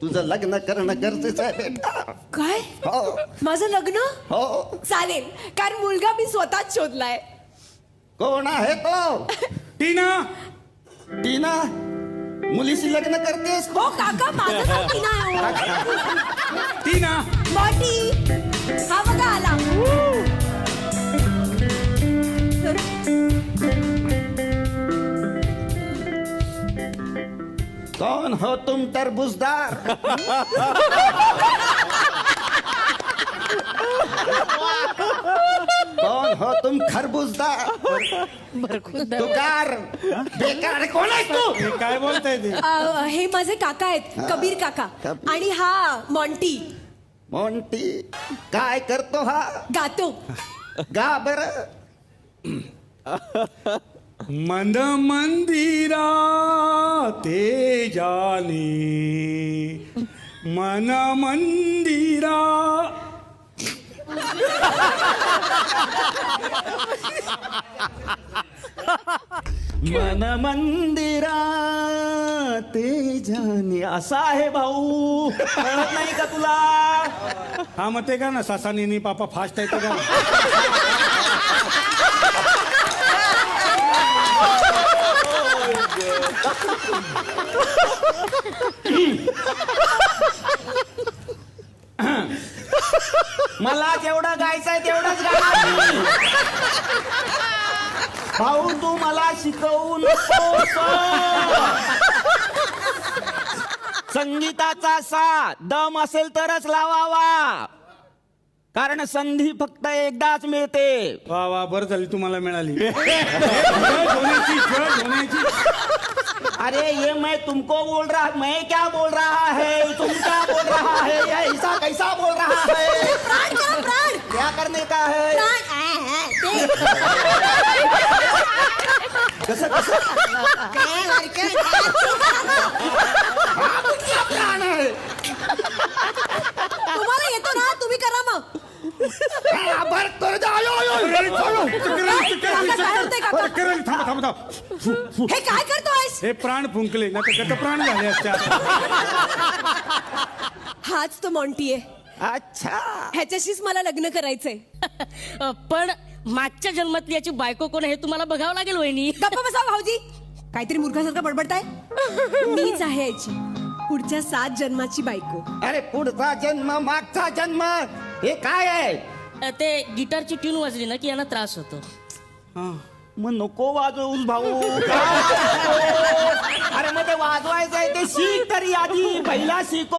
तुझं लग्न करणं गरजेचं आहे बेटा. काय हो माझं लग्न हो. चालेल कारण मुलगा मी स्वतःच शोधलाय. कोण आहे तो? टीना. टीना मुलीशी लग्न करतेस? हो काका माझं नाव टीना आहे हो. टीना. बॉटी हा बघा आला. कौन हो तुम तरबूजदार? कौन हो तुम खरबूजदार? तुकार बेकार कोण आहेस तू? हे काय बोलताय ते? हे माझे काका आहेत कबीर काका कबीर. आणि हा मॉन्टी मोंटी काय करतो हा? गातो. गा बर. मन मंदिरा तेजाने मन मंदिरा. मन मंदिरा तेजाने असा आहे भाऊ. कळत नाही का तुला? हा मग ते का ना सासानी पापा फास्ट आहे ते का? मला जेवढं गायचंय तेवढंच गाणार मी. भाऊ तू मला शिकवू नकोस. संगीताचा सा दम असेल तरच लावावा, कारण संधी फक्त एकदाच मिळते. वा वा बरं झाली तुम्हाला मिळाली. धोण्याची धोण्याची. अरे ये मैं तुमको बोल रहा, मैं क्या बोल रहा है, तुम क्या बोल रहा है, ये ऐसा कैसा बोल रहा है? प्राण क्या करने का है? कसं कसं हा कुठला प्राण आहे? तुम्हाला येतो ना तुम्ही करा मग. बरं, तर जा, आयो, आयो. चक्कर थांबा थांबा. हे काय करतोयस? हे प्राण फुंकले ना तर प्राण झाले असते. हाच तो मॉन्टी आहे. अच्छा ह्याच्याशीच मला लग्न करायचंय. पण मागच्या जन्मातली याची बायको कोण हे तुम्हाला बघावं लागेल वहिनी. गप्पा बसा भाऊजी, काहीतरी मूर्खासारखं बडबडताय. मीच आहे याची पुढच्या 7 जन्माची बायको. अरे पुढचा जन्म मागचा जन्म हे काय आहे? ते गिटारची ट्यून वाजली ना की यांना त्रास होतो. मग नको वाजवूस भाऊ. अरे मग ते वाजवायचं आहे ते शिक तरी आधी पहिला शिक.